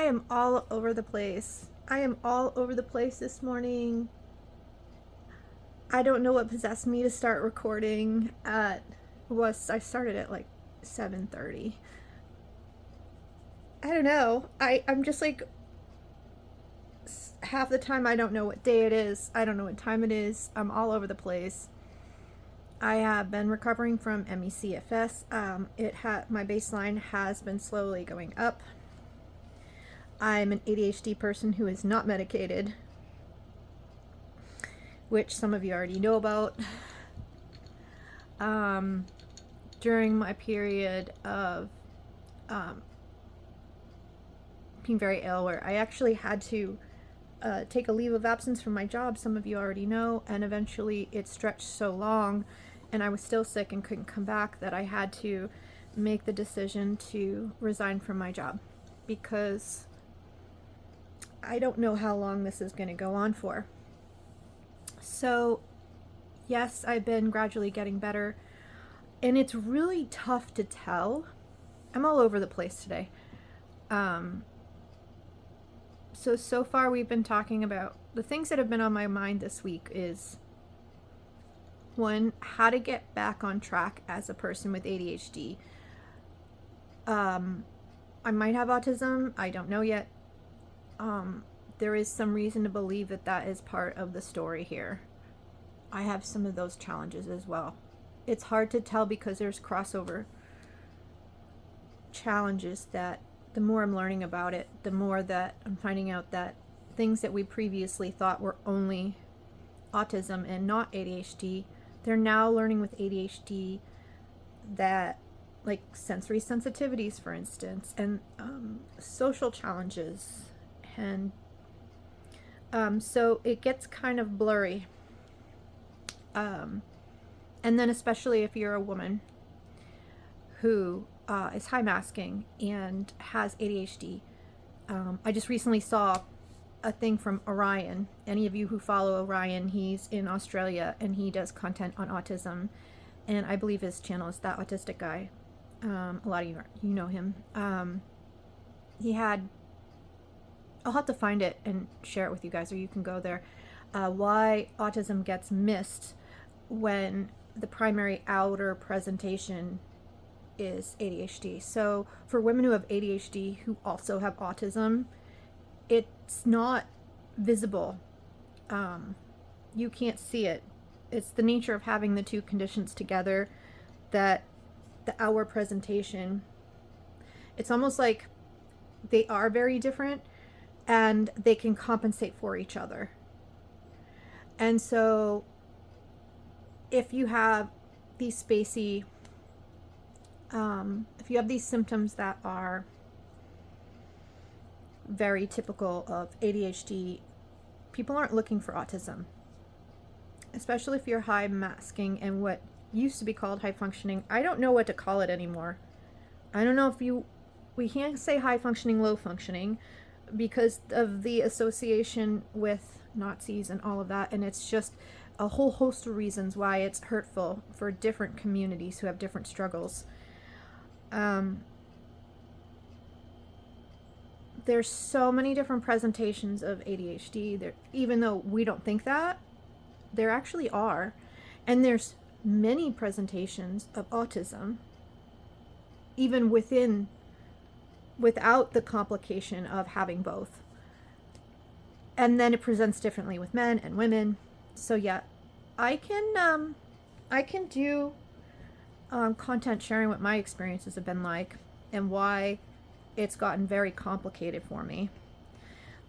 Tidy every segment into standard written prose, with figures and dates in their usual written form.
I am all over the place. I am all over the place this morning. I don't know what possessed me to start recording I started at like 7:30. I don't know. I'm just like half the time I don't know what day it is. I don't know what time it is. I'm all over the place. I have been recovering from ME/CFS. My baseline has been slowly going up. I'm an ADHD person who is not medicated, which some of you already know about. During my period of being very ill, where I actually had to take a leave of absence from my job, some of you already know, and eventually it stretched so long and I was still sick and couldn't come back that I had to make the decision to resign from my job, because I don't know how long this is going to go on for. So yes, I've been gradually getting better, and it's really tough to tell. I'm all over the place today. So far we've been talking about the things that have been on my mind this week is, one, how to get back on track as a person with ADHD. I might have autism. I don't know yet. There is some reason to believe that that is part of the story here. I have some of those challenges as well. It's hard to tell because there's crossover challenges that the more I'm learning about it, the more that I'm finding out that things that we previously thought were only autism and not ADHD, they're now learning with ADHD that, like sensory sensitivities, for instance, and social challenges. And so it gets kind of blurry. And then especially if you're a woman who is high masking and has ADHD. I just recently saw a thing from Orion. Any of you who follow Orion, he's in Australia and he does content on autism, and I believe his channel is That Autistic Guy. A lot of you know him. He had, I'll have to find it and share it with you guys, or you can go there. Why autism gets missed when the primary outer presentation is ADHD. So for women who have ADHD who also have autism, it's not visible. You can't see it. It's the nature of having the two conditions together that the outer presentation, it's almost like they are very different and they can compensate for each other. And so if you have these spacey, if you have these symptoms that are very typical of ADHD, people aren't looking for autism, especially if you're high masking and what used to be called high functioning. I don't know what to call it anymore. I don't know if we can't say high functioning, low functioning, because of the association with Nazis and all of that, and it's just a whole host of reasons why it's hurtful for different communities who have different struggles. There's so many different presentations of ADHD there, even though we don't think that, there actually are. And there's many presentations of autism, even without the complication of having both. And then it presents differently with men and women. So yeah, I can do content sharing what my experiences have been like and why it's gotten very complicated for me.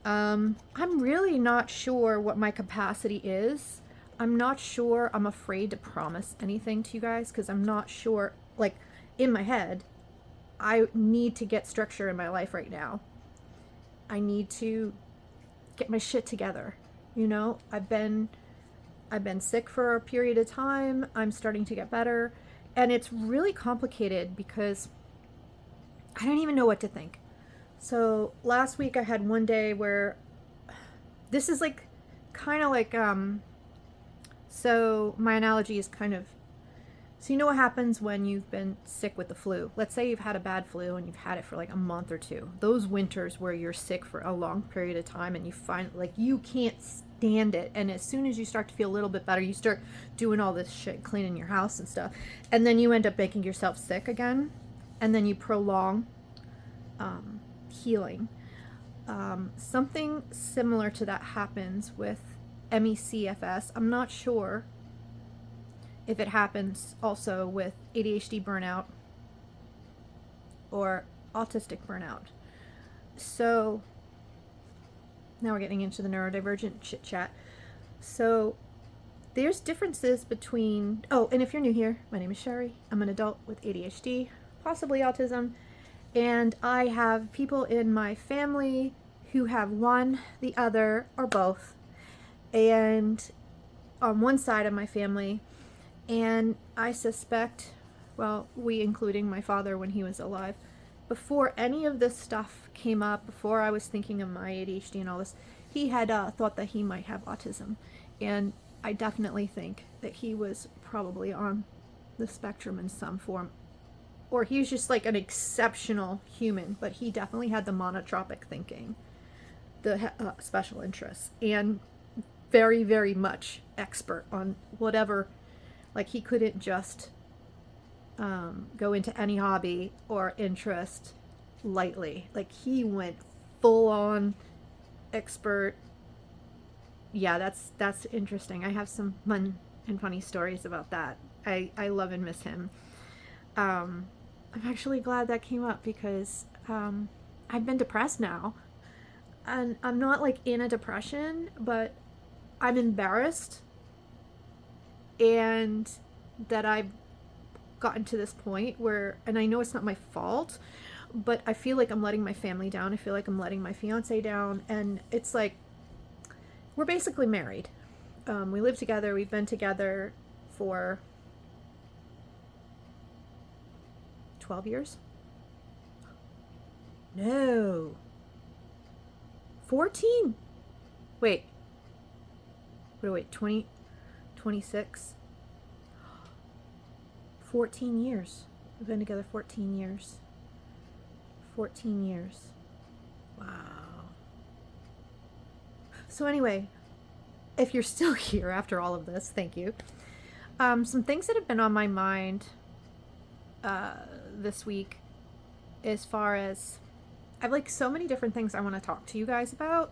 I'm really not sure what my capacity is. I'm not sure. I'm afraid to promise anything to you guys because I'm not sure. Like, in my head, I need to get structure in my life right now. I need to get my shit together. You know, I've been sick for a period of time. I'm starting to get better. And it's really complicated because I don't even know what to think. So last week I had one day where this is like kind of like so my analogy is kind of So you know what happens when you've been sick with the flu? Let's say you've had a bad flu and you've had it for like a month or two. Those winters where you're sick for a long period of time and you find like you can't stand it. And as soon as you start to feel a little bit better, you start doing all this shit, cleaning your house and stuff. And then you end up making yourself sick again. And then you prolong healing. Something similar to that happens with MECFS. I'm not sure if it happens also with ADHD burnout or autistic burnout. So now we're getting into the neurodivergent chit chat. So there's differences between, oh, and if you're new here, my name is Sheri. I'm an adult with ADHD, possibly autism, and I have people in my family who have one, the other, or both. And on one side of my family, and I suspect, well, we including my father when he was alive, before any of this stuff came up, before I was thinking of my ADHD and all this, he had thought that he might have autism. And I definitely think that he was probably on the spectrum in some form. Or he was just like an exceptional human, but he definitely had the monotropic thinking, the special interests, and very, very much expert on whatever. Like he couldn't just go into any hobby or interest lightly. Like he went full on expert. Yeah, that's interesting. I have some fun and funny stories about that. I love and miss him. I'm actually glad that came up because I've been depressed now. And I'm not like in a depression, but I'm embarrassed and that I've gotten to this point where, and I know it's not my fault, but I feel like I'm letting my family down. I feel like I'm letting my fiance down, and it's like we're basically married. We live together. We've been together for 12 years. No, 14. Wait, 20, 26, 14 years. We've been together 14 years. 14 years. Wow. So anyway, if you're still here after all of this, thank you. Some things that have been on my mind this week, as far as I have like so many different things I want to talk to you guys about,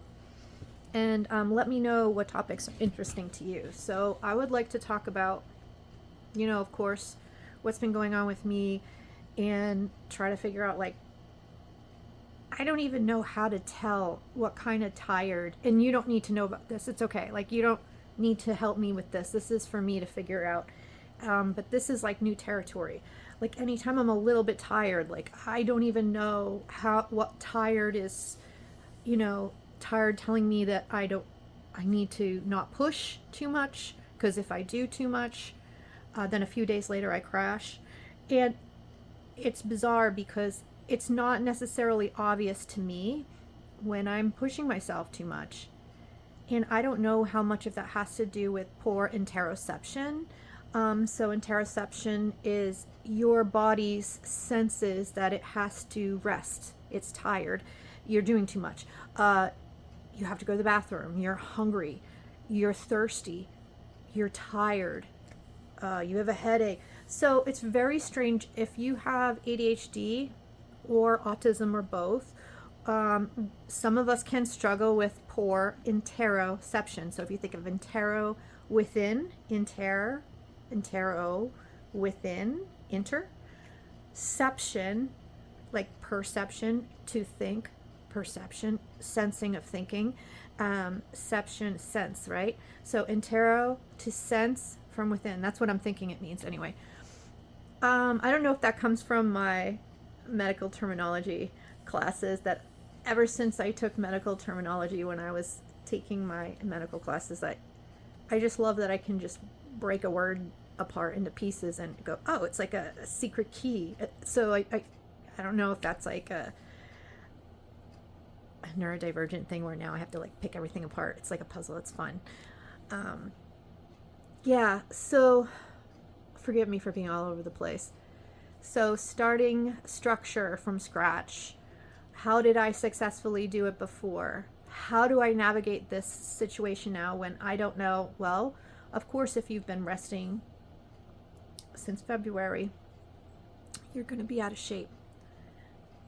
and let me know what topics are interesting to you. So I would like to talk about, you know, of course, what's been going on with me, and try to figure out, like, I don't even know how to tell what kind of tired, and you don't need to know about this. It's okay. Like, you don't need to help me with this. This is for me to figure out. But this is like new territory. Like anytime I'm a little bit tired, like I don't even know what tired is, you know, tired telling me that I need to not push too much, because if I do too much, then a few days later I crash. And it's bizarre because it's not necessarily obvious to me when I'm pushing myself too much. And I don't know how much of that has to do with poor interoception. So interoception is your body's senses that it has to rest. It's tired. You're doing too much. You have to go to the bathroom. You're hungry. You're thirsty. You're tired. You have a headache. So it's very strange if you have ADHD or autism or both. Some of us can struggle with poor interoception. So if you think of intero within, intero within, interception, like perception, to think, perception, sensing of thinking, ception, sense, right? So intero, to sense from within. That's what I'm thinking it means anyway. I don't know if that comes from my medical terminology classes, that ever since I took medical terminology when I was taking my medical classes, I just love that I can just break a word apart into pieces and go, oh, it's like a secret key. So I don't know if that's like a neurodivergent thing where now I have to like pick everything apart. It's like a puzzle. It's fun. Yeah, so forgive me for being all over the place. So starting structure from scratch. How did I successfully do it before? How do I navigate this situation now when I don't know? Well, of course, if you've been resting since February, you're going to be out of shape.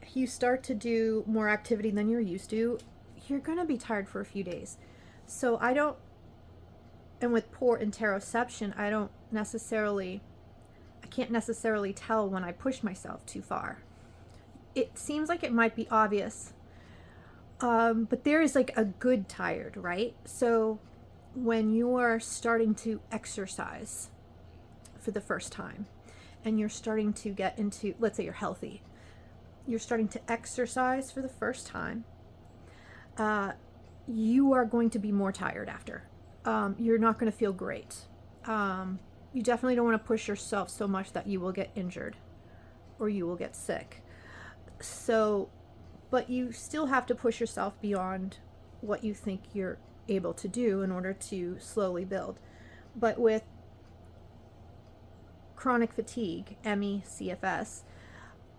If you start to do more activity than you're used to, you're going to be tired for a few days. So and with poor interoception, I can't necessarily tell when I push myself too far. It seems like it might be obvious, but there is like a good tired, right? So when you're starting to exercise for the first time and you're starting to get into, let's say you're healthy, you're starting to exercise for the first time, you are going to be more tired after. You're not going to feel great. You definitely don't want to push yourself so much that you will get injured or you will get sick. So, but you still have to push yourself beyond what you think you're able to do in order to slowly build. But with chronic fatigue, ME/CFS,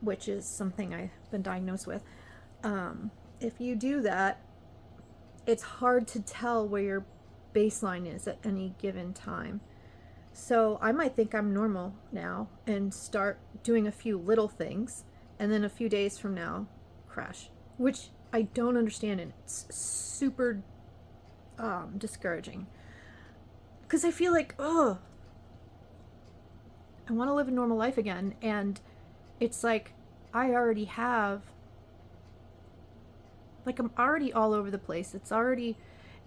which is something I've been diagnosed with, if you do that, it's hard to tell where your baseline is at any given time. So I might think I'm normal now and start doing a few little things, and then a few days from now crash, which I don't understand, and it's super discouraging because I feel like, I want to live a normal life again, and it's like I already have, like, I'm already all over the place.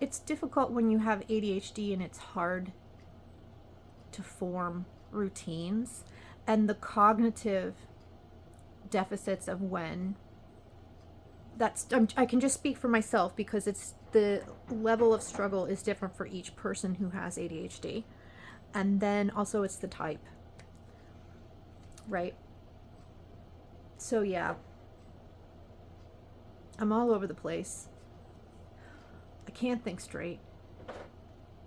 It's difficult when you have ADHD and it's hard to form routines, and the cognitive deficits of when I can just speak for myself because it's the level of struggle is different for each person who has ADHD, and then also it's the type, right? So yeah, I'm all over the place. I can't think straight.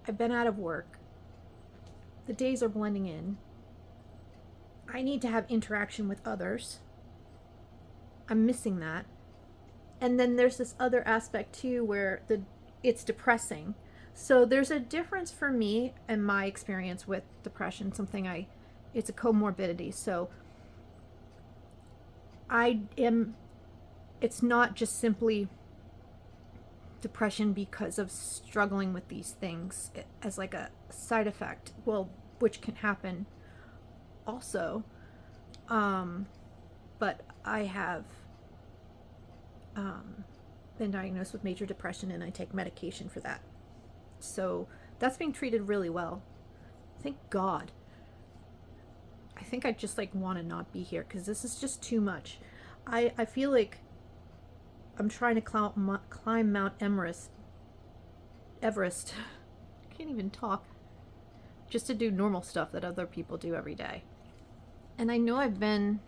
I've been out of work. The days are blending in. I need to have interaction with others. I'm missing that. And then there's this other aspect too where it's depressing. So there's a difference for me and my experience with depression, it's a comorbidity. So it's not just simply depression because of struggling with these things as like a side effect, which can happen also. But I have been diagnosed with major depression, and I take medication for that. So that's being treated really well. Thank God. I think I just want to not be here because this is just too much. I feel like I'm trying to climb Mount Everest. I can't even talk. Just to do normal stuff that other people do every day. And I know I've been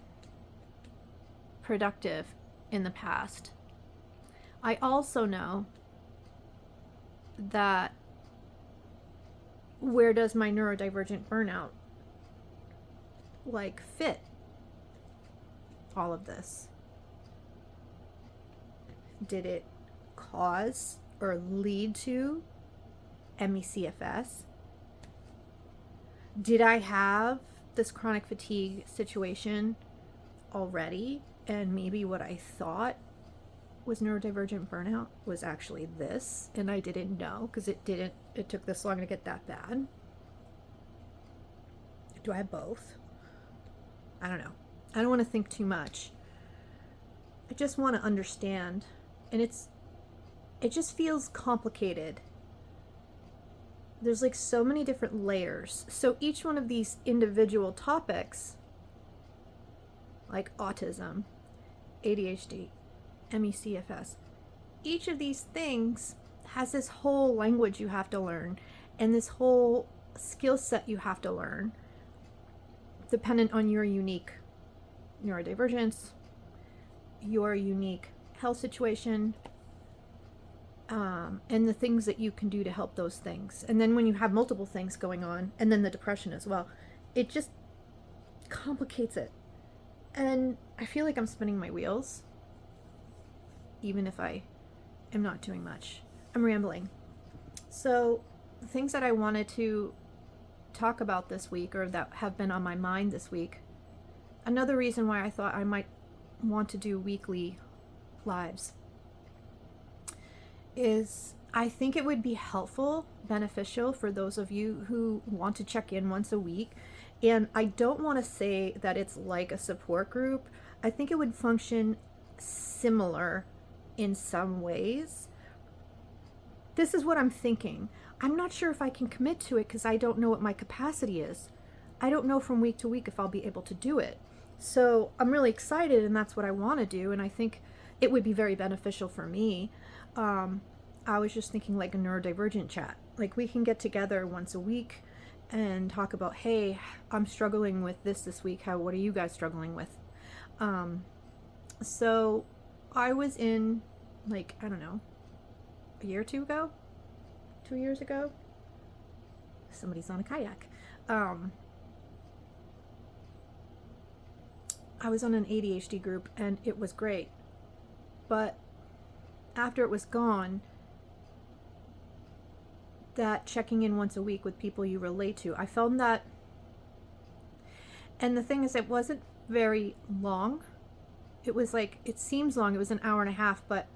productive in the past. I also know that where does my neurodivergent burnout fit all of this? Did it cause or lead to ME/CFS? Did I have this chronic fatigue situation already, and maybe what I thought was neurodivergent burnout was actually this, and I didn't know because it took this long to get that bad? Do I have both? I don't know. I don't want to think too much. I just want to understand, and it just feels complicated. There's so many different layers. So each one of these individual topics, like autism, ADHD, ME/CFS, each of these things has this whole language you have to learn and this whole skill set you have to learn, dependent on your unique neurodivergence, your unique health situation, and the things that you can do to help those things. And then when you have multiple things going on, and then the depression as well, it just complicates it. And I feel like I'm spinning my wheels, even if I am not doing much. I'm rambling. So the things that I wanted to talk about this week, or that have been on my mind this week, another reason why I thought I might want to do weekly lives, is I think it would be helpful, beneficial for those of you who want to check in once a week. And I don't want to say that it's like a support group. I think it would function similar in some ways. This is what I'm thinking. I'm not sure if I can commit to it because I don't know what my capacity is. I don't know from week to week if I'll be able to do it. So I'm really excited, and that's what I want to do. And I think it would be very beneficial for me. I was just thinking like a neurodivergent chat. Like we can get together once a week and talk about, hey, I'm struggling with this week. What are you guys struggling with? So I was in, like, I don't know, a year or two ago, 2 years ago. Somebody's on a kayak. I was on an ADHD group and it was great. But after it was gone, that checking in once a week with people you relate to, I found that, and the thing is, it wasn't very long. It was like, it seems long, it was an hour and a half, but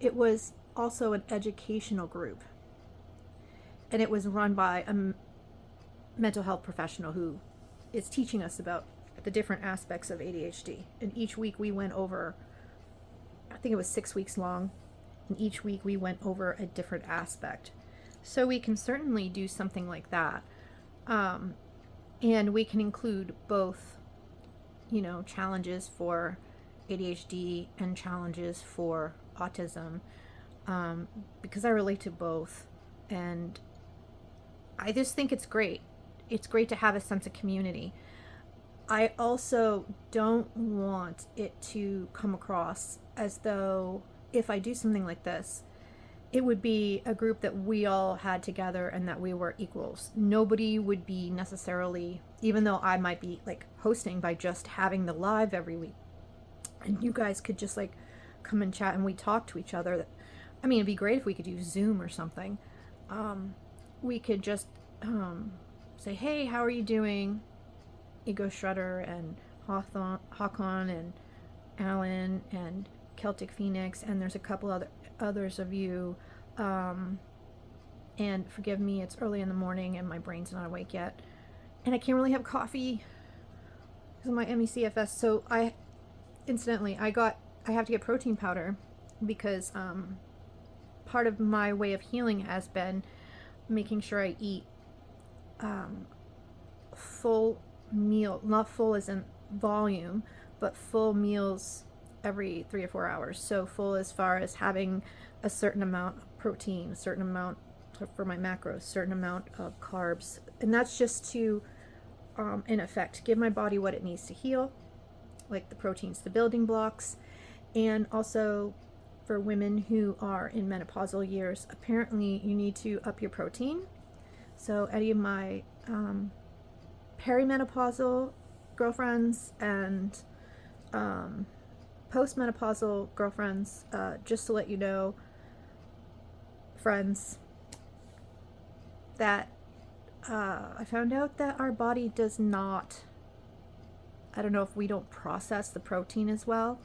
it was also an educational group. And it was run by a mental health professional who is teaching us about the different aspects of ADHD. And each week we went over, I think it was 6 weeks long, and each week we went over a different aspect. So we can certainly do something like that. And we can include both, challenges for ADHD and challenges for autism, because I relate to both. And I just think it's great. It's great to have a sense of community. I also don't want it to come across as though if I do something like this, it would be a group that we all had together and that we were equals. Nobody would be necessarily, even though I might be like hosting by just having the live every week, and you guys could just like come and chat and we talk to each other. I mean, it'd be great if we could use Zoom or something. We could just say, hey, how are you doing? Ego Shredder and Hawthorne and Alan and Celtic Phoenix, and there's a couple others of you, and forgive me, it's early in the morning and my brain's not awake yet, and I can't really have coffee because of my ME/CFS. So I have to get protein powder because part of my way of healing has been making sure I eat full meal, not full as in volume, but full meals every 3 or 4 hours. So full as far as having a certain amount of protein, a certain amount for my macros, certain amount of carbs. And that's just to, in effect, give my body what it needs to heal, like the proteins, the building blocks. And also for women who are in menopausal years, apparently you need to up your protein. So any of my perimenopausal girlfriends and postmenopausal girlfriends, just to let you know, friends, that I found out that our body does not, I don't know if we don't process the protein as well.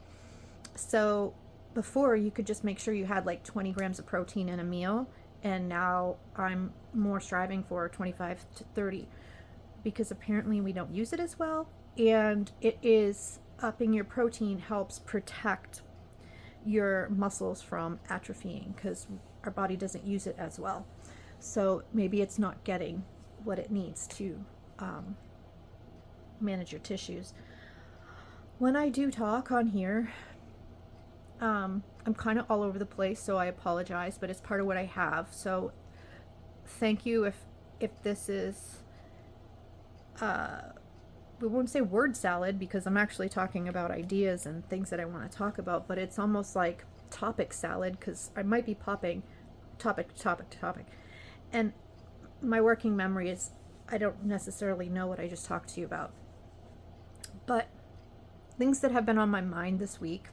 So before you could just make sure you had like 20 grams of protein in a meal, and now I'm more striving for 25 to 30 because apparently we don't use it as well. And it is, upping your protein helps protect your muscles from atrophying because our body doesn't use it as well. So maybe it's not getting what it needs to manage your tissues. When I do talk on here, I'm kind of all over the place, so I apologize, but it's part of what I have. So thank you if this is, we won't say word salad because I'm actually talking about ideas and things that I want to talk about, but it's almost like topic salad because I might be popping topic. And my working memory is, I don't necessarily know what I just talked to you about. But things that have been on my mind this week,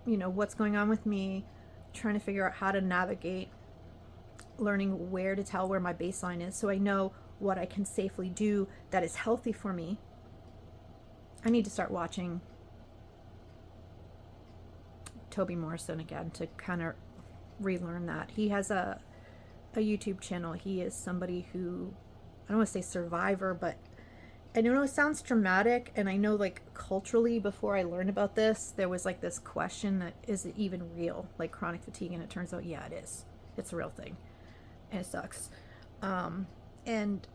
what's going on with me, trying to figure out how to navigate, learning where to tell where my baseline is so I know what I can safely do that is healthy for me. I need to start watching Toby Morrison again to kind of relearn that. He has a YouTube channel. He is somebody who, I don't want to say survivor, but I know it sounds dramatic, and I know like culturally before I learned about this, there was like this question that is it even real, like chronic fatigue, and it turns out, yeah, it is. It's a real thing, and it sucks. And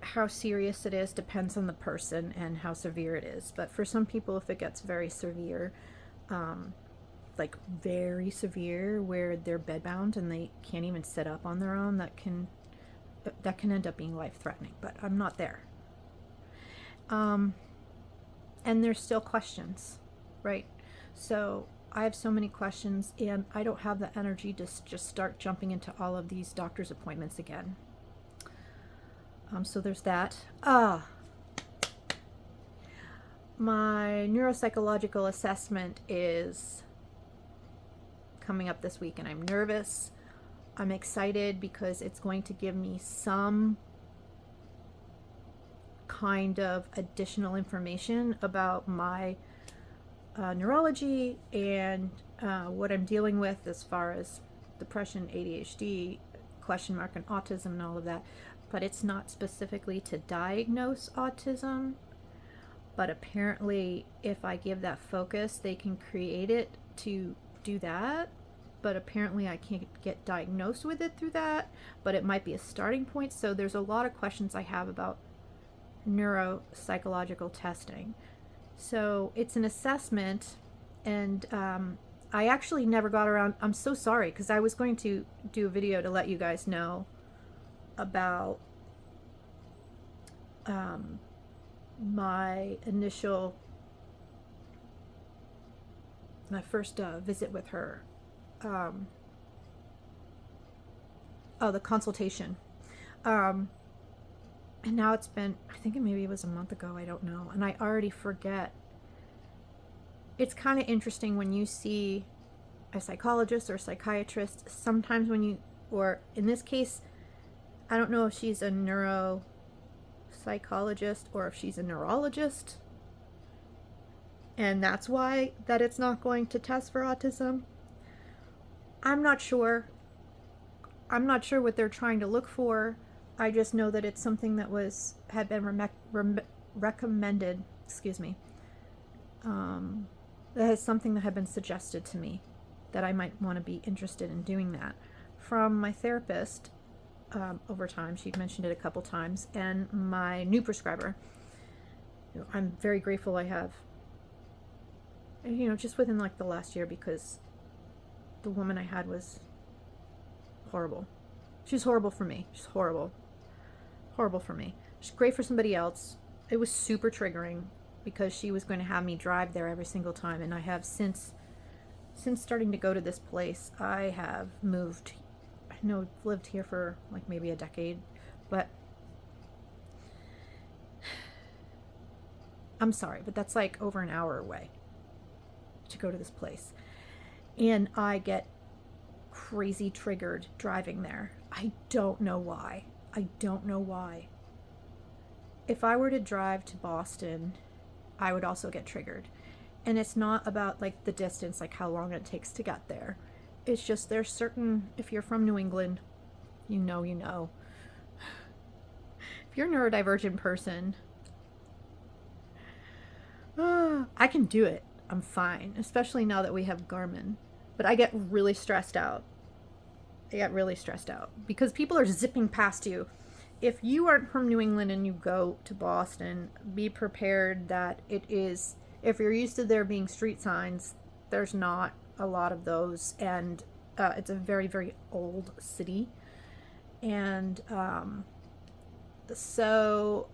how serious it is depends on the person and how severe it is. But for some people, if it gets very severe, like very severe, where they're bedbound and they can't even sit up on their own, that can end up being life-threatening. But I'm not there. And there's still questions, right? So I have so many questions, and I don't have the energy to just start jumping into all of these doctor's appointments again. So there's that. My neuropsychological assessment is coming up this week, and I'm nervous. I'm excited because it's going to give me some kind of additional information about my neurology and what I'm dealing with as far as depression, ADHD, question mark, and autism and all of that. But it's not specifically to diagnose autism. But apparently, if I give that focus, they can create it to do that. But apparently, I can't get diagnosed with it through that. But it might be a starting point. So there's a lot of questions I have about neuropsychological testing. So it's an assessment, and I actually never got around. I'm so sorry, because I was going to do a video to let you guys know about my first visit with her. The consultation. And now it's been, I think maybe it was a month ago, I don't know, and I already forget. It's kind of interesting when you see a psychologist or a psychiatrist, sometimes or in this case, I don't know if she's a neuropsychologist or if she's a neurologist, and that's why that it's not going to test for autism. I'm not sure. I'm not sure what they're trying to look for. I just know that it's something that had been recommended. Excuse me. That is something that had been suggested to me, that I might want to be interested in doing that, from my therapist. Over time, she'd mentioned it a couple times, and my new prescriber. I'm very grateful I have. Just within like the last year, because the woman I had was horrible. She's horrible for me. She's horrible for me. She's great for somebody else. It was super triggering because she was going to have me drive there every single time, and I have since starting to go to this place, I have moved. I know I've lived here for like maybe a decade, but I'm sorry, but that's like over an hour away to go to this place, and I get crazy triggered driving there. I don't know why. If I were to drive to Boston, I would also get triggered. And it's not about like the distance, like how long it takes to get there. It's just there's certain, if you're from New England, you know. If you're a neurodivergent person, I can do it. I'm fine, especially now that we have Garmin. But I get really stressed out. Because people are zipping past you. If you aren't from New England and you go to Boston, be prepared that it is, if you're used to there being street signs, there's not a lot of those, and it's a very, very old city. And so,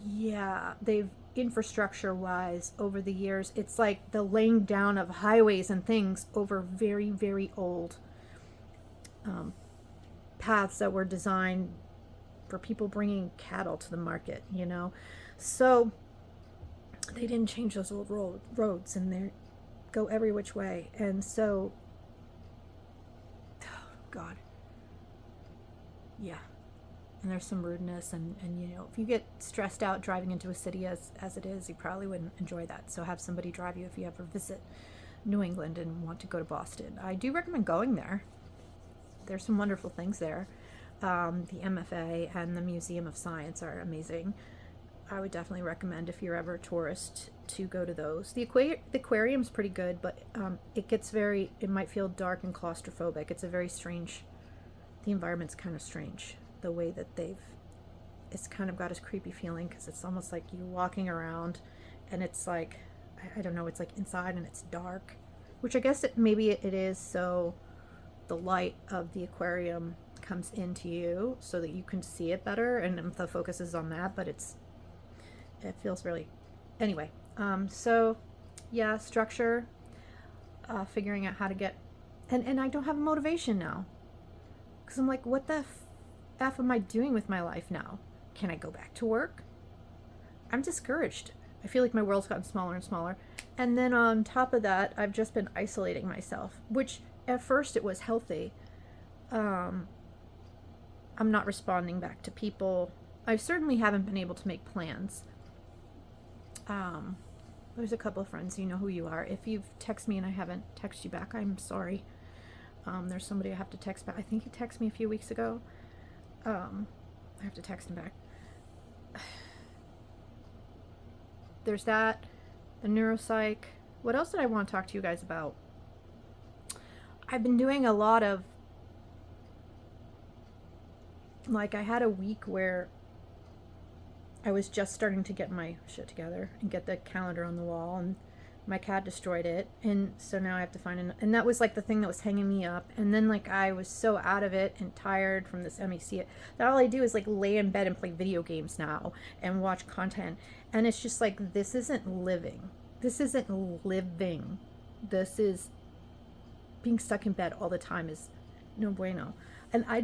yeah, they've, infrastructure-wise, over the years, it's like the laying down of highways and things over very, very old paths that were designed for people bringing cattle to the market, you know. So they didn't change those old roads, and they go every which way. And so, oh God, yeah. And there's some rudeness, and you know, if you get stressed out driving into a city as it is, you probably wouldn't enjoy that. So have somebody drive you if you ever visit New England and want to go to Boston. I do recommend going there. There's some wonderful things there. The MFA and the Museum of Science are amazing. I would definitely recommend, if you're ever a tourist, to go to those. The aquarium's pretty good, but it might feel dark and claustrophobic. It's a very strange, the environment's kind of strange. The way that it's kind of got this creepy feeling, because it's almost like you're walking around and it's like, I don't know, it's like inside and it's dark, which I guess maybe it is, so the light of the aquarium comes into you so that you can see it better, and the focus is on that, but it feels really, anyway. So yeah, structure, figuring out how to get, and I don't have a motivation now, because I'm like, what the F am I doing with my life now? Can I go back to work? I'm discouraged. I feel like my world's gotten smaller and smaller. And then on top of that, I've just been isolating myself, which at first it was healthy. I'm not responding back to people. I certainly haven't been able to make plans. There's a couple of friends, you know who you are. If you've texted me and I haven't texted you back, I'm sorry. There's somebody I have to text back. I think he texted me a few weeks ago. I have to text him back. There's that, the neuropsych. What else did I want to talk to you guys about? I've been doing a lot of, like, I had a week where I was just starting to get my shit together and get the calendar on the wall, and my cat destroyed it, and so now I have to find and that was like the thing that was hanging me up. And then, like, I was so out of it and tired from this MEC that all I do is like lay in bed and play video games now and watch content, and it's just like, this isn't living. This is being stuck in bed all the time is no bueno. And I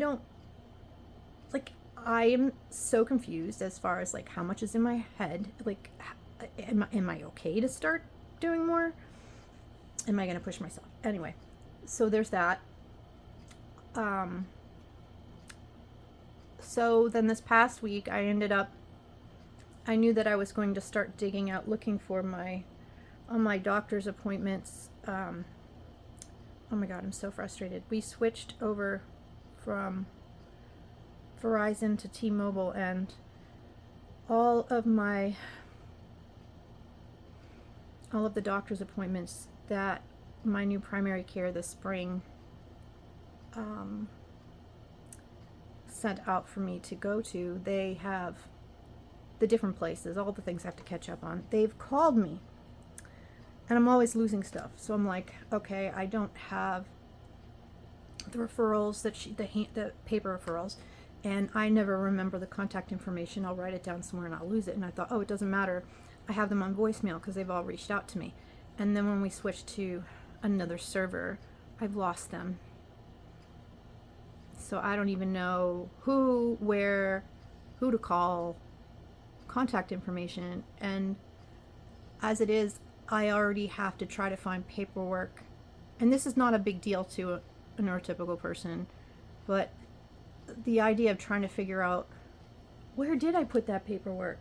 am so confused as far as like how much is in my head. Like, am I okay to start doing more? Am I going to push myself? Anyway, so there's that. So then this past week I knew that I was going to start digging out, looking for on my doctor's appointments. Oh my God, I'm so frustrated. We switched over from Verizon to T-Mobile, and all of the doctor's appointments that my new primary care this spring sent out for me to go to, they have the different places, all the things I have to catch up on. They've called me, and I'm always losing stuff. So I'm like, okay, I don't have the referrals the paper referrals, and I never remember the contact information. I'll write it down somewhere and I'll lose it. And I thought, oh, it doesn't matter. I have them on voicemail because they've all reached out to me. And then when we switched to another server, I've lost them. So I don't even know who, where, who to call, contact information. And as it is, I already have to try to find paperwork. And this is not a big deal to a neurotypical person, but the idea of trying to figure out, where did I put that paperwork?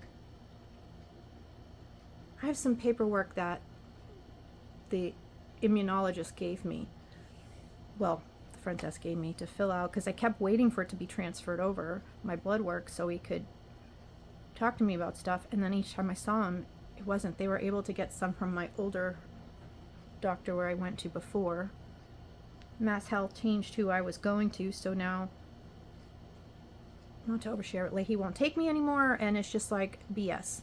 I have some paperwork that the immunologist gave me, the front desk gave me to fill out, because I kept waiting for it to be transferred over, my blood work, so he could talk to me about stuff. And then each time I saw him, it wasn't. They were able to get some from my older doctor where I went to before. Mass Health changed who I was going to, so now, not to overshare it, like, he won't take me anymore, and it's just like BS.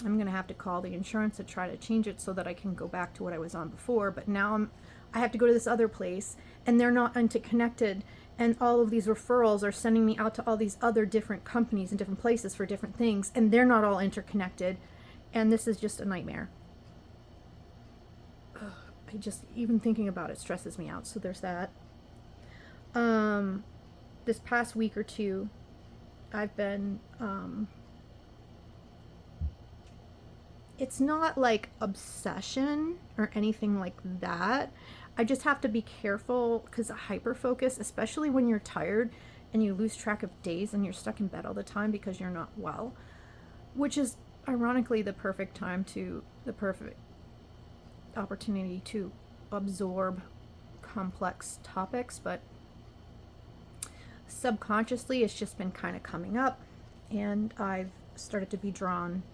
I'm gonna have to call the insurance to try to change it so that I can go back to what I was on before. But now I have to go to this other place, and they're not interconnected, and all of these referrals are sending me out to all these other different companies and different places for different things, and they're not all interconnected, and this is just a nightmare. Even thinking about it stresses me out. So there's that. This past week or two, I've been, it's not like obsession or anything like that. I just have to be careful because hyper focus, especially when you're tired and you lose track of days and you're stuck in bed all the time because you're not well, which is ironically the perfect opportunity to absorb complex topics, but subconsciously it's just been kind of coming up, and I've started to be drawn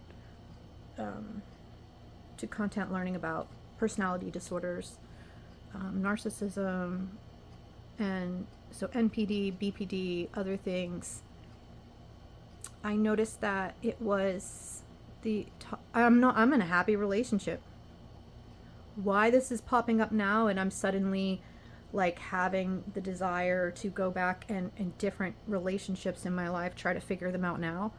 to content learning about personality disorders, narcissism, and so NPD, BPD, other things. I noticed that it was I'm in a happy relationship. Why this is popping up now and I'm suddenly like having the desire to go back and in different relationships in my life, try to figure them out now.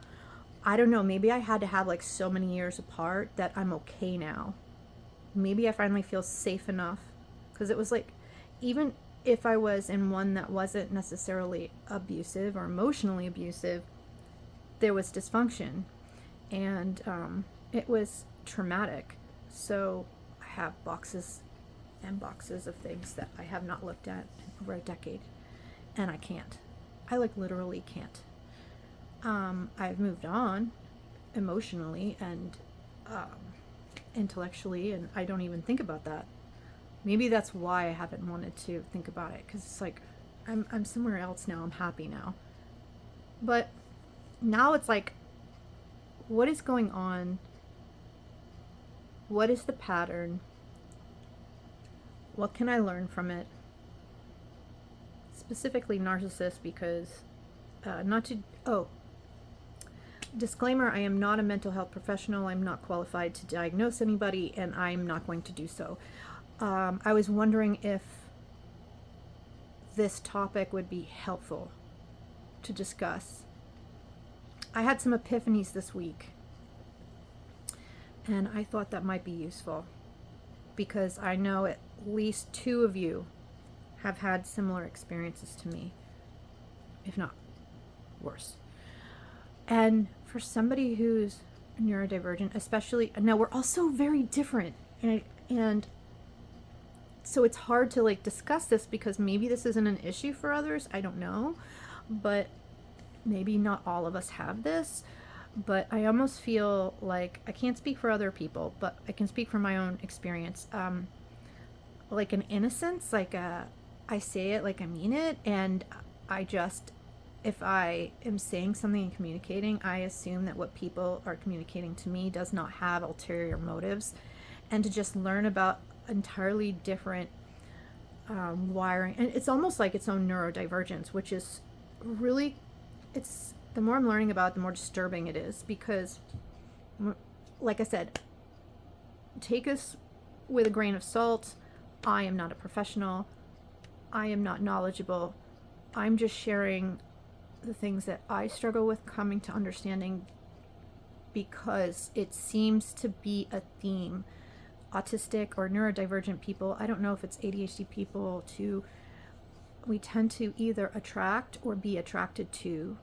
I don't know, maybe I had to have like so many years apart that I'm okay now. Maybe I finally feel safe enough, because it was like, even if I was in one that wasn't necessarily abusive or emotionally abusive, there was dysfunction, and it was traumatic. So I have boxes and boxes of things that I have not looked at in over a decade, and I can't. I like literally can't. I've moved on emotionally and intellectually, and I don't even think about that. Maybe that's why I haven't wanted to think about it, because it's like I'm somewhere else now. I'm happy now. But now it's like, what is going on? What is the pattern? What can I learn from it? Specifically narcissists, because disclaimer, I am not a mental health professional. I'm not qualified to diagnose anybody, and I'm not going to do so. I was wondering if this topic would be helpful to discuss. I had some epiphanies this week, and I thought that might be useful, because I know at least 2 of you have had similar experiences to me, if not worse. And for somebody who's neurodivergent, especially, now we're all so very different, and so it's hard to like discuss this, because maybe this isn't an issue for others. I don't know, but maybe not all of us have this. But I almost feel like, I can't speak for other people, but I can speak from my own experience. Like an innocence, like I say it like I mean it, and I just, if I am saying something and communicating, I assume that what people are communicating to me does not have ulterior motives, and to just learn about entirely different wiring, and it's almost like its own neurodivergence, which is really, it's, the more I'm learning about it, the more disturbing it is, because like I said, take us with a grain of salt. I am not a professional. I am not knowledgeable. I'm just sharing the things that I struggle with coming to understanding, because it seems to be a theme. Autistic or neurodivergent people, I don't know if it's ADHD people too, we tend to either attract or be attracted to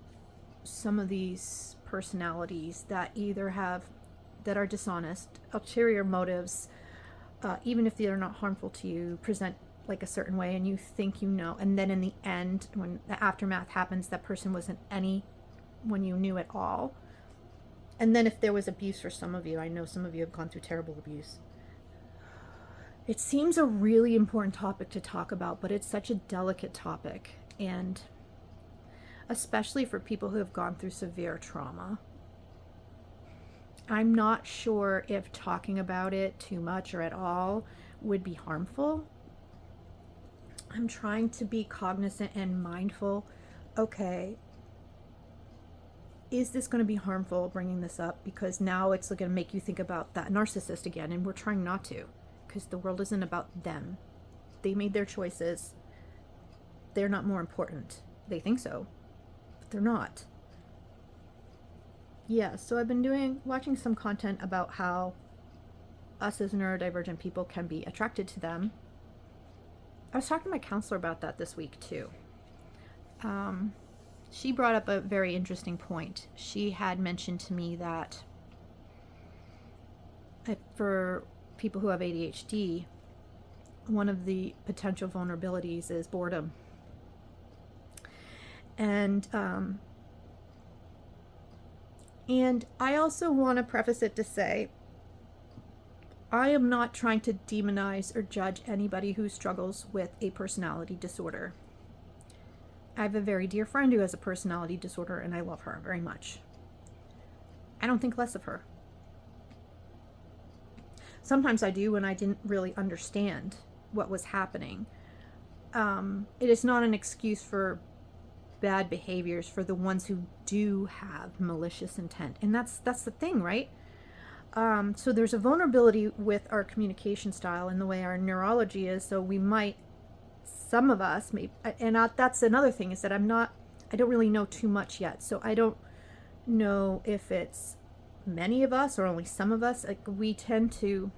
some of these personalities that either have, that are dishonest, ulterior motives, even if they are not harmful to you, present like a certain way, and you think you know, and then in the end, when the aftermath happens, that person wasn't anyone you knew at all. And then if there was abuse for some of you, I know some of you have gone through terrible abuse. It seems a really important topic to talk about, but it's such a delicate topic, and especially for people who have gone through severe trauma. I'm not sure if talking about it too much or at all would be harmful. I'm trying to be cognizant and mindful. Okay, is this going to be harmful, bringing this up? Because now it's going to make you think about that narcissist again, and we're trying not to, because the world isn't about them. They made their choices. They're not more important. They think so, but they're not. Yeah, so I've been watching some content about how us as neurodivergent people can be attracted to them. I was talking to my counselor about that this week too. she brought up a very interesting point. She had mentioned to me that for people who have ADHD, one of the potential vulnerabilities is boredom. And I also want to preface it to say, I am not trying to demonize or judge anybody who struggles with a personality disorder. I have a very dear friend who has a personality disorder, and I love her very much. I don't think less of her. Sometimes I do when I didn't really understand what was happening. It is not an excuse for bad behaviors for the ones who do have malicious intent. And that's the thing, right? So there's a vulnerability with our communication style and the way our neurology is. So we might, some of us, maybe, and that's another thing, is that I don't really know too much yet. So I don't know if it's many of us or only some of us. Like, we tend to,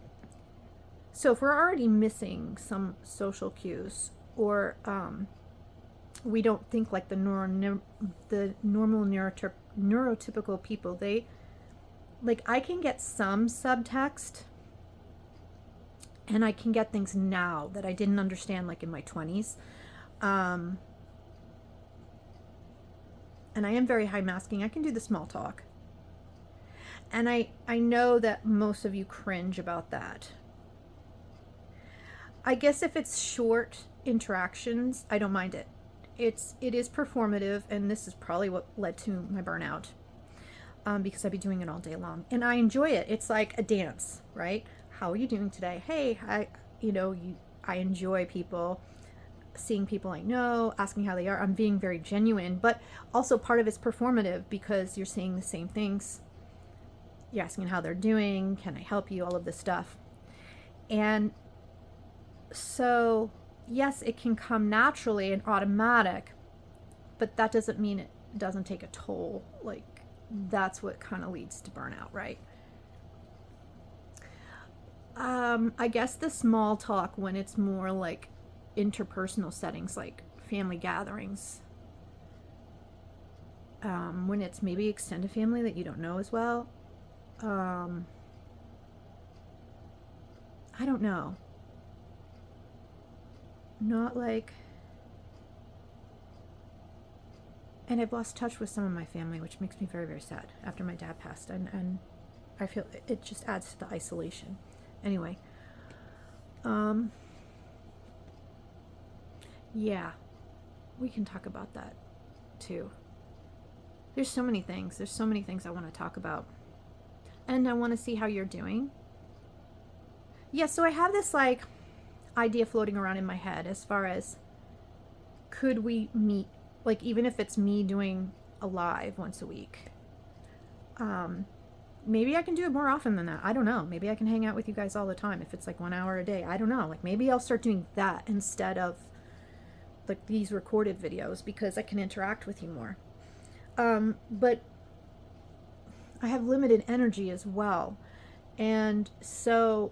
so if we're already missing some social cues, or we don't think like the normal neurotypical people, they, like, I can get some subtext, and I can get things now that I didn't understand, like in my 20s. And I am very high masking. I can do the small talk. And I know that most of you cringe about that. I guess if it's short interactions, I don't mind it. It is performative, and this is probably what led to my burnout. Because I'd be doing it all day long, and I enjoy it. It's like a dance, right? How are you doing today? Hey, I enjoy people, seeing people I know, asking how they are. I'm being very genuine, but also part of it's performative because you're saying the same things. You're asking how they're doing. Can I help you? All of this stuff. And so, yes, it can come naturally and automatic, but that doesn't mean it doesn't take a toll. Like, that's what kind of leads to burnout, right? I guess the small talk, when it's more like interpersonal settings, like family gatherings, when it's maybe extended family that you don't know as well, I don't know. Not like, and I've lost touch with some of my family, which makes me very, very sad after my dad passed. And I feel it just adds to the isolation. Anyway. Yeah. We can talk about that too. There's so many things. There's so many things I want to talk about. And I want to see how you're doing. Yeah, so I have this like idea floating around in my head as far as, could we meet? Like, even if it's me doing a live once a week, maybe I can do it more often than that. I don't know. Maybe I can hang out with you guys all the time if it's like 1 hour a day. I don't know. Like, maybe I'll start doing that instead of like these recorded videos, because I can interact with you more. But I have limited energy as well. And so,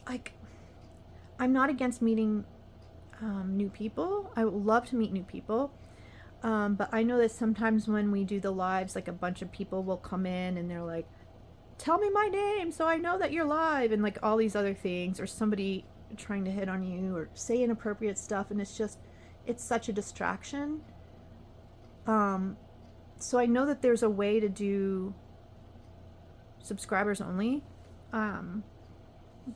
like, I'm not against meeting new people. I would love to meet new people. But I know that sometimes when we do the lives, like, a bunch of people will come in and they're like, tell me my name so I know that you're live, and like all these other things, or somebody trying to hit on you or say inappropriate stuff, and it's such a distraction. So I know that there's a way to do subscribers only.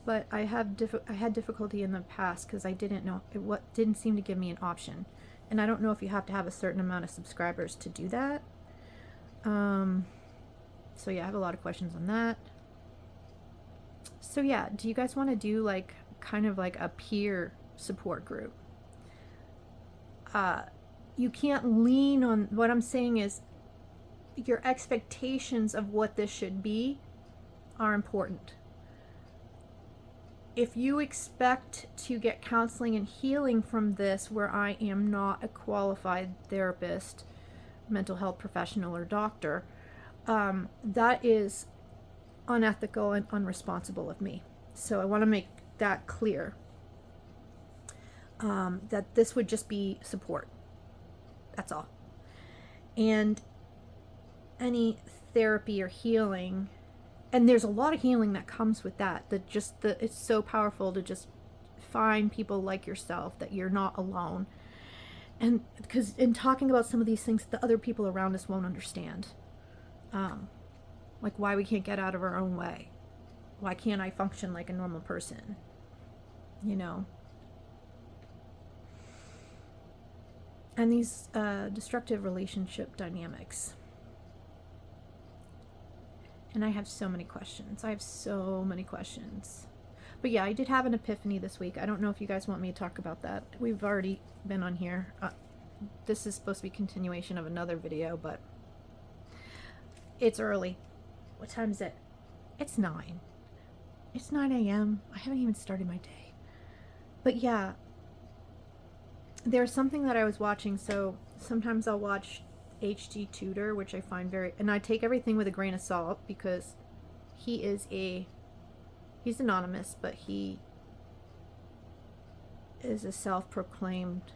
But I had difficulty in the past because I didn't know what didn't seem to give me an option, and I don't know if you have to have a certain amount of subscribers to do that. So yeah, I have a lot of questions on that. So yeah, do you guys want to do like kind of like a peer support group? You can't lean on, what I'm saying is, your expectations of what this should be are important. If you expect to get counseling and healing from this, where I am not a qualified therapist, mental health professional, or doctor, that is unethical and unresponsible of me. So I want to make that clear, that this would just be support. That's all. And any therapy or healing, and there's a lot of healing that comes with that, it's so powerful to just find people like yourself, that you're not alone. And because in talking about some of these things, the other people around us won't understand. Like why we can't get out of our own way. Why can't I function like a normal person? You know? And these destructive relationship dynamics. And I have so many questions. But yeah, I did have an epiphany this week. I don't know if you guys want me to talk about that. We've already been on here. This is supposed to be a continuation of another video, but it's early. What time is it? It's 9. It's 9 a.m. I haven't even started my day. But yeah, there's something that I was watching. So sometimes I'll watch HD Tutor, which I find and I take everything with a grain of salt, because he's anonymous, but he is a self-proclaimed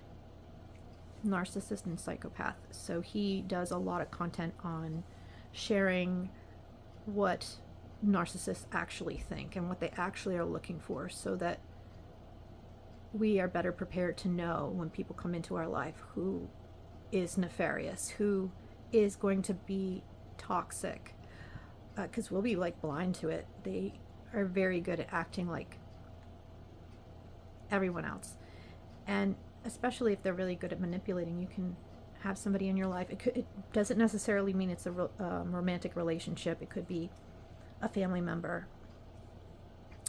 narcissist and psychopath. So he does a lot of content on sharing what narcissists actually think and what they actually are looking for, so that we are better prepared to know when people come into our life who is nefarious, who is going to be toxic, because we'll be like blind to it. They are very good at acting like everyone else, and especially if they're really good at manipulating. You can have somebody in your life. It doesn't necessarily mean it's a romantic relationship. It could be a family member.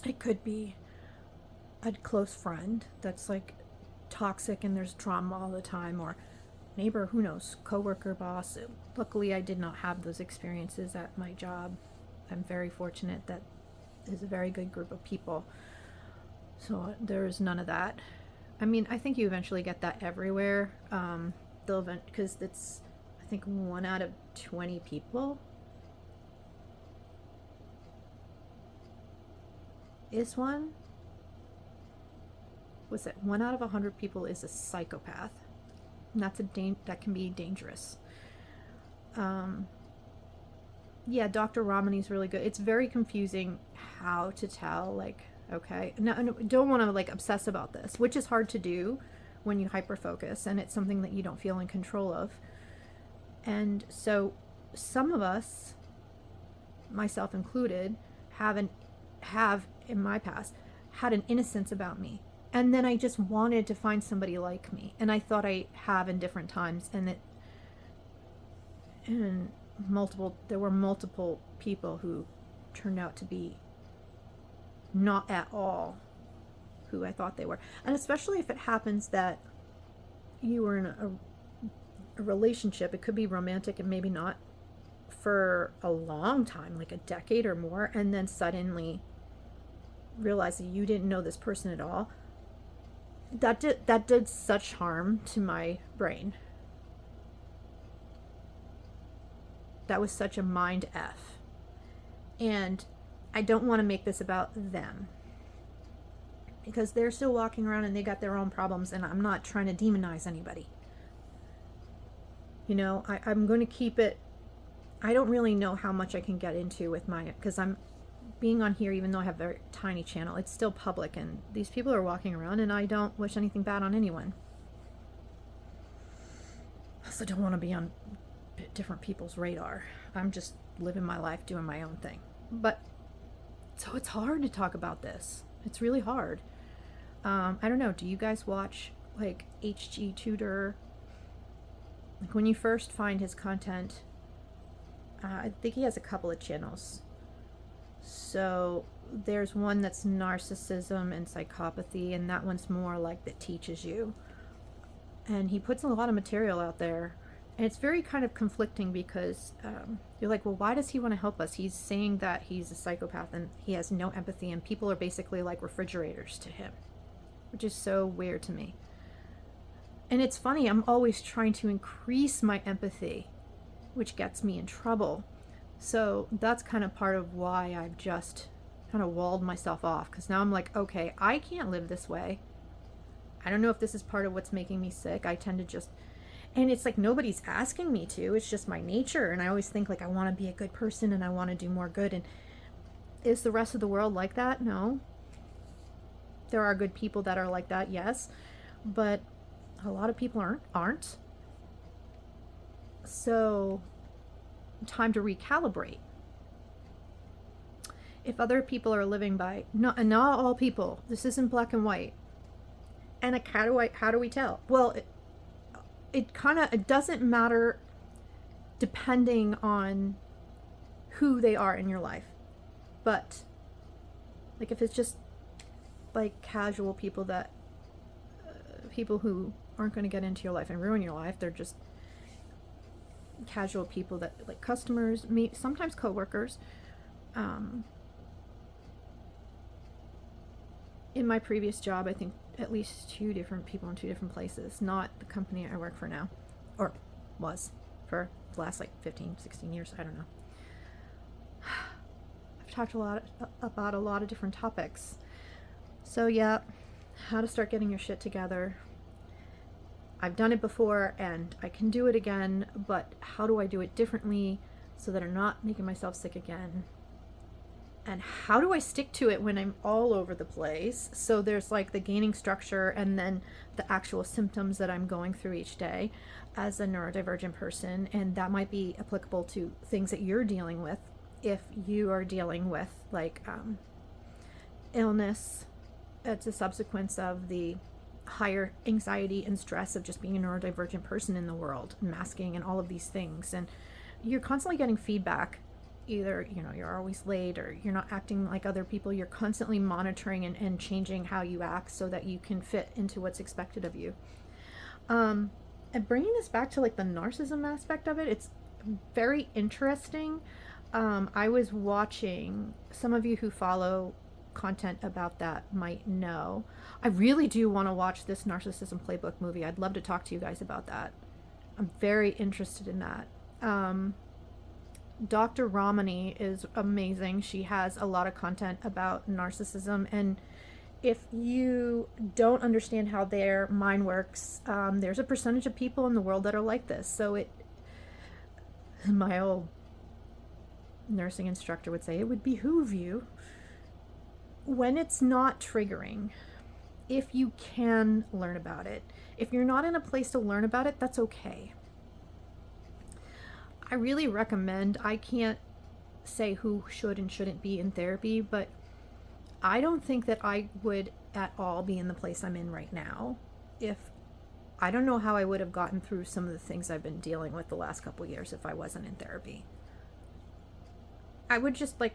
It could be a close friend that's like toxic and there's drama all the time, or neighbor, who knows, coworker, boss. Luckily, I did not have those experiences at my job. I'm very fortunate that there's a very good group of people. So there's none of that. I mean, I think you eventually get that everywhere. Because it's, I think, 1 out of 20 people is one. Was it 1 out of 100 people is a psychopath? And that can be dangerous. Yeah, Dr. Ramani's really good. It's very confusing how to tell, like, okay, now, I don't want to like obsess about this, which is hard to do when you hyperfocus and it's something that you don't feel in control of. And so some of us, myself included, have in my past had an innocence about me. And then I just wanted to find somebody like me. And I thought I have in different times. There were multiple people who turned out to be not at all who I thought they were. And especially if it happens that you were in a relationship, it could be romantic and maybe not, for a long time, like a decade or more, and then suddenly realize that you didn't know this person at all. That did such harm to my brain. That was such a mind F. And I don't want to make this about them, because they're still walking around and they got their own problems, and I'm not trying to demonize anybody. You know, I'm going to keep it. I don't really know how much I can get into with because I'm being on here, even though I have a very tiny channel, it's still public, and these people are walking around, and I don't wish anything bad on anyone. I also don't want to be on different people's radar. I'm just living my life, doing my own thing. But so it's hard to talk about this. It's really hard. I don't know. Do you guys watch like HG Tutor? Like when you first find his content, I think he has a couple of channels. So there's one that's narcissism and psychopathy, and that one's more like that teaches you. And he puts a lot of material out there. And it's very kind of conflicting, because you're like, well, why does he want to help us? He's saying that he's a psychopath and he has no empathy, and people are basically like refrigerators to him, which is so weird to me. And it's funny, I'm always trying to increase my empathy, which gets me in trouble. So that's kind of part of why I've just kind of walled myself off, because now I'm like, okay, I can't live this way. I don't know if this is part of what's making me sick. I tend to just... And it's like nobody's asking me to. It's just my nature. And I always think like I want to be a good person and I want to do more good. And is the rest of the world like that? No. There are good people that are like that, yes. But a lot of people aren't. So, time to recalibrate. If other people are living by, not all people, this isn't black and white. And like, how do we tell? Well, it doesn't matter depending on who they are in your life. But like if it's just like casual people that people who aren't going to get into your life and ruin your life, they're just casual people that like customers, sometimes coworkers. In my previous job, I think at least 2 different people in 2 different places, not the company I work for now, or was for the last like 15, 16 years, I don't know. I've talked about a lot of different topics. So yeah, how to start getting your shit together. I've done it before and I can do it again, but how do I do it differently so that I'm not making myself sick again? And how do I stick to it when I'm all over the place? So there's like the gaining structure and then the actual symptoms that I'm going through each day as a neurodivergent person. And that might be applicable to things that you're dealing with if you are dealing with like illness as a subsequence of the higher anxiety and stress of just being a neurodivergent person in the world, masking and all of these things. And you're constantly getting feedback. Either, you're always late or you're not acting like other people. You're constantly monitoring and changing how you act so that you can fit into what's expected of you. And bringing this back to like the narcissism aspect of it, it's very interesting. I was watching, some of you who follow content about that might know. I really do want to watch this Narcissism Playbook movie. I'd love to talk to you guys about that. I'm very interested in that. Dr. Ramani is amazing. She has a lot of content about narcissism, and if you don't understand how their mind works, there's a percentage of people in the world that are like this. So my old nursing instructor would say, it would behoove you, when it's not triggering, if you can learn about it. If you're not in a place to learn about it, that's okay. I really recommend, I can't say who should and shouldn't be in therapy, but I don't think that I would at all be in the place I'm in right now if I don't know how I would have gotten through some of the things I've been dealing with the last couple of years if I wasn't in therapy. I would just like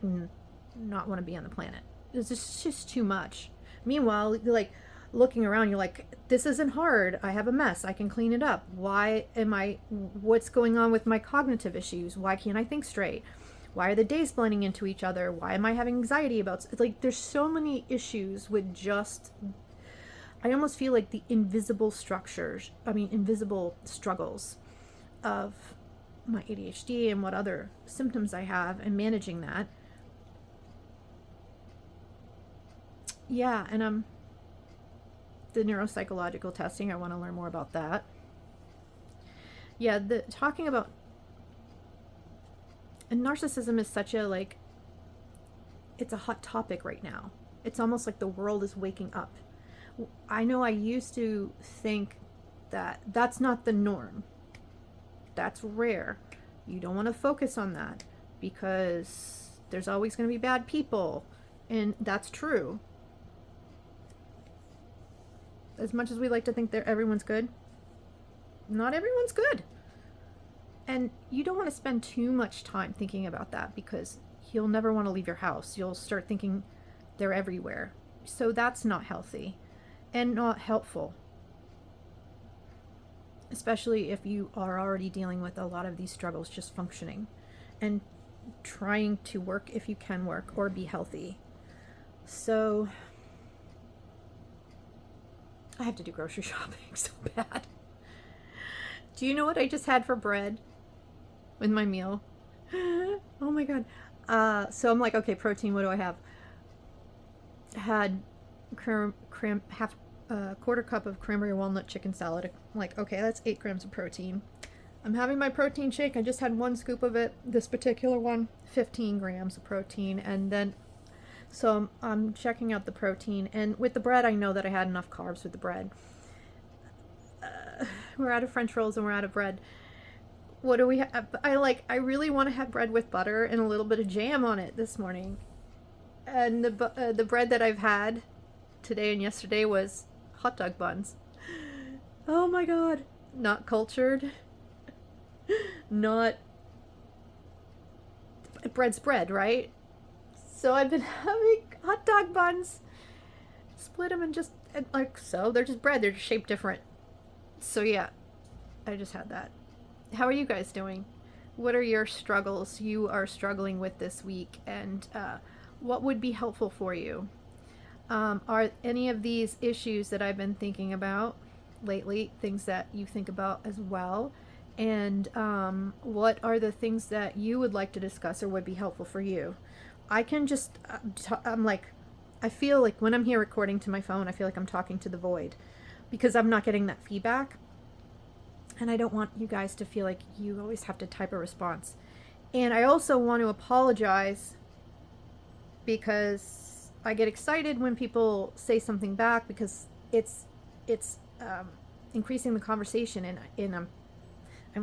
not want to be on the planet. It's just too much. Meanwhile, like looking around, you're like, this isn't hard. I have a mess. I can clean it up. What's going on with my cognitive issues? Why can't I think straight? Why are the days blending into each other? Why am I having anxiety about, like, there's so many issues with just, I almost feel like the invisible struggles of my ADHD and what other symptoms I have and managing that. Yeah, and the neuropsychological testing, I want to learn more about that. Yeah, talking about, and narcissism is such a, like, it's a hot topic right now. It's almost like the world is waking up. I know I used to think that that's not the norm. That's rare. You don't want to focus on that because there's always going to be bad people. And that's true. As much as we like to think that everyone's good, not everyone's good. And you don't want to spend too much time thinking about that because you'll never want to leave your house. You'll start thinking they're everywhere. So that's not healthy and not helpful. Especially if you are already dealing with a lot of these struggles just functioning and trying to work if you can work or be healthy. So I have to do grocery shopping so bad. Do you know what I just had for bread with my meal? Oh my God. So I'm like, okay, protein, what do I have? I had a quarter cup of cranberry walnut chicken salad. I'm like, okay, that's 8 grams of protein. I'm having my protein shake. I just had 1 scoop of it. This particular one, 15 grams of protein. And then, so I'm checking out the protein. And with the bread, I know that I had enough carbs with the bread. We're out of French rolls and we're out of bread. What do we have? I really want to have bread with butter and a little bit of jam on it this morning. And the bread that I've had today and yesterday was hot dog buns. Oh my god. Not cultured. Not... Bread's bread, right? So I've been having hot dog buns. Split them and just, like so. They're just bread. They're just shaped different. So yeah, I just had that. How are you guys doing? What are your struggles you are struggling with this week? And what would be helpful for you? Are any of these issues that I've been thinking about lately things that you think about as well? And what are the things that you would like to discuss or would be helpful for you? I can just, I feel like when I'm here recording to my phone, I feel like I'm talking to the void because I'm not getting that feedback. And I don't want you guys to feel like you always have to type a response. And I also want to apologize because I get excited when people say something back because it's increasing the conversation, and I'm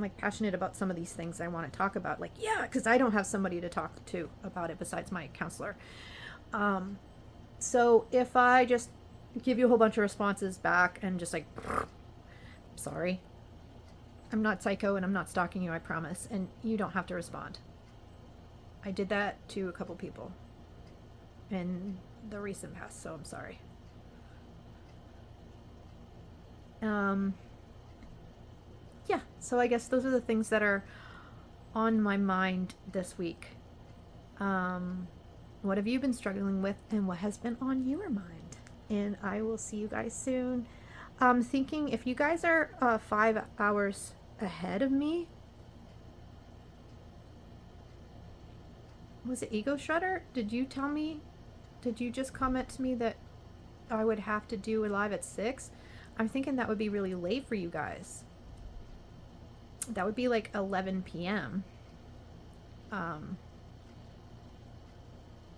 like passionate about some of these things I want to talk about. Like, yeah, because I don't have somebody to talk to about it besides my counselor. So if I just give you a whole bunch of responses back and just like, sorry, I'm not psycho and I'm not stalking you, I promise. And you don't have to respond. I did that to a couple people in the recent past, so I'm sorry. Yeah, so I guess those are the things that are on my mind this week. What have you been struggling with and what has been on your mind? And I will see you guys soon. I'm thinking if you guys are 5 hours ahead of me, was it Ego Shredder? Did you just comment to me that I would have to do a live at 6? I'm thinking that would be really late for you guys. That would be like 11 p.m.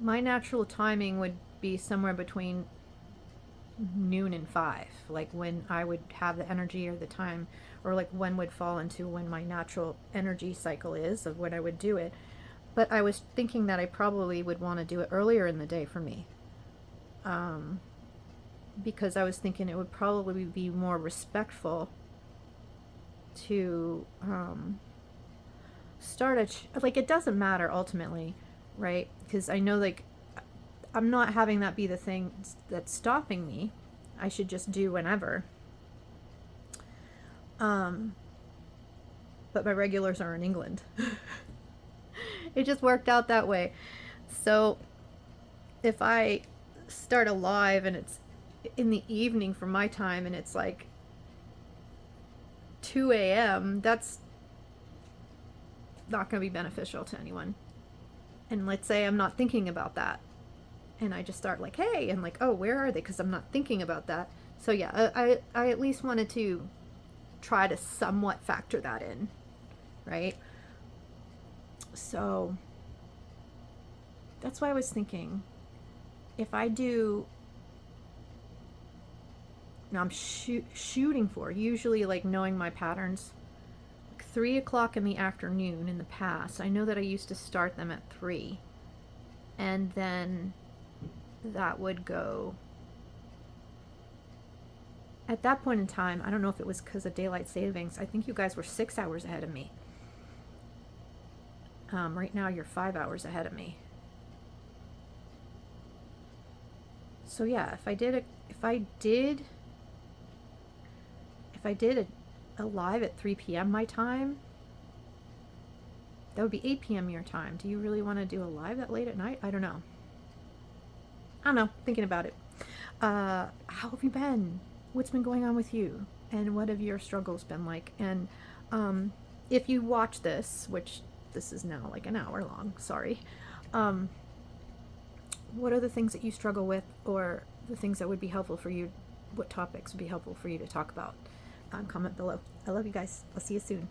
My natural timing would be somewhere between noon and 5, like when I would have the energy or the time, or like when would fall into when my natural energy cycle is of when I would do it. But I was thinking that I probably would want to do it earlier in the day for me, because I was thinking it would probably be more respectful to start like it doesn't matter ultimately, right? Because I know like I'm not having that be the thing that's stopping me. I should just do whenever. But my regulars are in England. It just worked out that way. So if I start a live and it's in the evening for my time and it's like 2 a.m., that's not going to be beneficial to anyone. And let's say I'm not thinking about that. And I just start like, hey, and like, oh, where are they? Because I'm not thinking about that. So yeah, I at least wanted to try to somewhat factor that in, right? So that's why I was thinking, if I do, now I'm shooting for, usually like knowing my patterns, 3 o'clock in the afternoon in the past. I know that I used to start them at 3. And then that would go, at that point in time, I don't know if it was because of daylight savings. I think you guys were 6 hours ahead of me. Right now you're 5 hours ahead of me. So yeah, if I did a live at 3 p.m. my time, that would be 8 p.m. your time. Do you really want to do a live that late at night? I don't know. Thinking about it. How have you been? What's been going on with you? And what have your struggles been like? And if you watch this, which this is now like an hour long, sorry. What are the things that you struggle with, or the things that would be helpful for you what topics would be helpful for you to talk about. Comment below. I love you guys. I'll see you soon.